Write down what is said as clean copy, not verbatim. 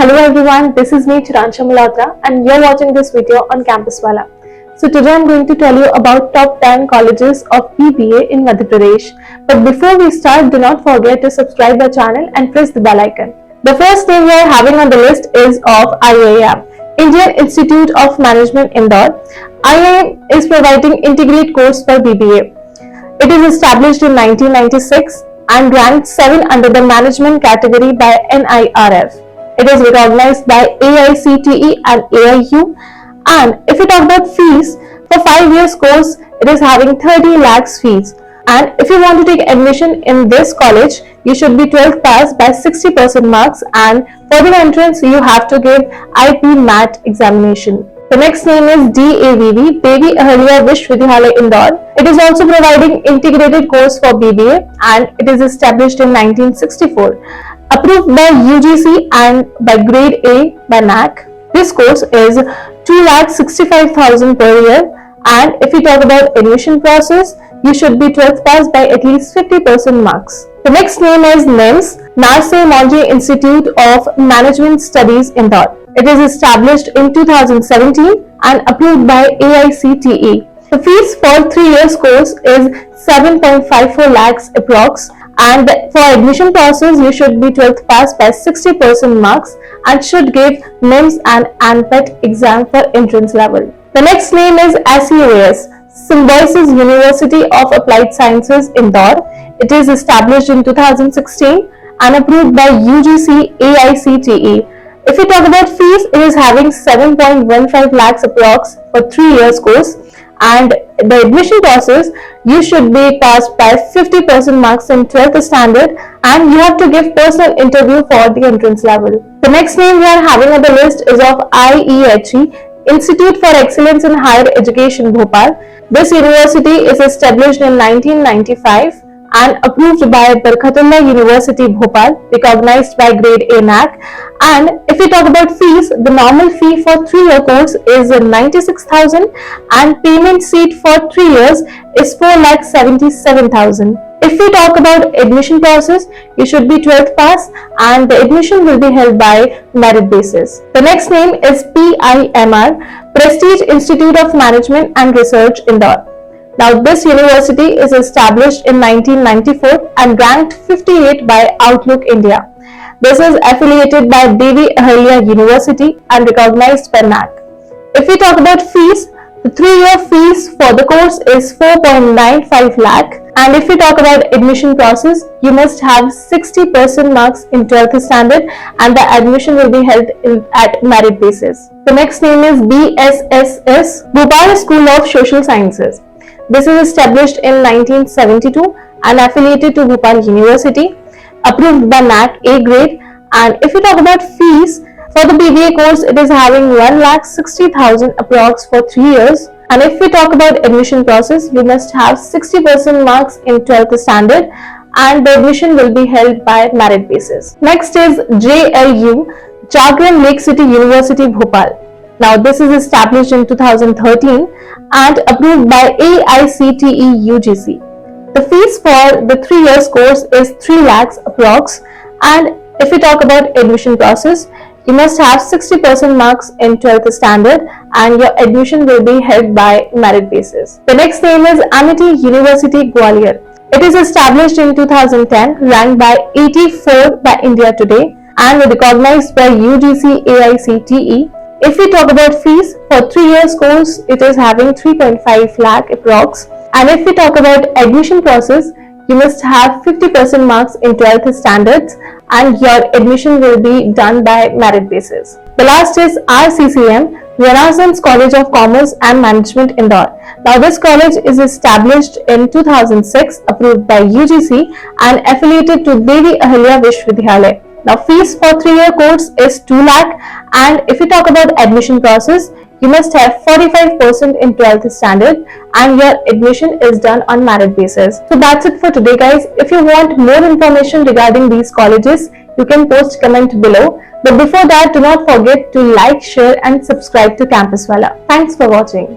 Hello everyone, this is me Chiransha Malhotra and you're watching this video on Campus Wala. So today I'm going to tell you about top 10 colleges of BBA in Madhya Pradesh. But before we start, do not forget to subscribe the channel and press the bell icon. The first name we are having on the list is of IIM, Indian Institute of Management Indore. IIM is providing integrated course for BBA. It is established in 1996 and ranked 7 under the management category by NIRF. It is recognized by AICTE and AIU. And if you talk about fees, for 5 years course, it is having 30 lakhs fees. And if you want to take admission in this college, you should be 12th pass by 60% marks, and for the entrance, you have to give IP MAT examination. The next name is DAVV, Devi Ahalya Vishwavidyalaya Indore. It is also providing integrated course for BBA and it is established in 1964. Approved by UGC and by grade A by NAC. This course is 2,65,000 per year, and if we talk about admission process, you should be 12th pass by at least 50% marks. The next name is NIMS, Narsee Monjee Institute of Management Studies Indore. It is established in 2017 and approved by AICTE. The fees for 3 years course is 7.54 lakhs approx, and for admission process you should be 12th pass by 60% marks and should give NIMS and ANPET exam for entrance level. The next name is SUAS, Symbiosis University of Applied Sciences Indore. It is established in 2016 and approved by UGC AICTE. If we talk about fees, it is having 7.15 lakhs approx for 3 years course, and the admission process, you should be passed by 50% marks in 12th standard and you have to give personal interview for the entrance level. The next name we are having on the list is of IEHE, Institute for Excellence in Higher Education Bhopal. This university is established in 1995 and approved by Barkatullah University Bhopal, recognized by grade A NAC. And if we talk about fees, the normal fee for 3-year course is 96,000 and payment seat for 3 years is 4,77,000. If we talk about admission process, you should be 12th pass and the admission will be held by merit basis. The next name is PIMR, Prestige Institute of Management and Research Indore. Now this university is established in 1994 and ranked 58 by Outlook India. This is affiliated by Devi Ahalya University and recognized by NAC. If we talk about fees, the 3-year fees for the course is 4.95 lakh, and if we talk about admission process, you must have 60% marks in 12th standard and the admission will be held at merit basis. The next name is BSSS, Bhopal School of Social Sciences. This is established in 1972 and affiliated to Bhopal University, approved by NAC A grade. And if we talk about fees, for the BBA course, it is having 1,60,000 approx for 3 years. And if we talk about admission process, you must have 60% marks in 12th standard and the admission will be held by merit basis. Next is JLU, Jagran Lake City University Bhopal. Now this is established in 2013 and approved by AICTE UGC. The fees for the 3 years course is 3 lakhs approx, and if we talk about admission process, you must have 60% marks in 12th standard and your admission will be held by merit basis. The next name is Amity University Gwalior. It is established in 2010, ranked by 84 by India Today and recognized by UGC AICTE. If we talk about fees, for 3 years course, it is having 3.5 lakh approx. And if we talk about admission process, you must have 50% marks in 12th standards and your admission will be done by merit basis. The last is RCCM, Renaissance College of Commerce and Management Indore. Now this college is established in 2006, approved by UGC and affiliated to Devi Ahalya Vishwavidyalaya. Now fees for 3-year course is 2 lakh, and if we talk about admission process, you must have 45% in 12th standard and your admission is done on merit basis. So that's it for today guys. If you want more information regarding these colleges, you can post comment below. But before that, do not forget to like, share and subscribe to Campus Wala. Thanks for watching.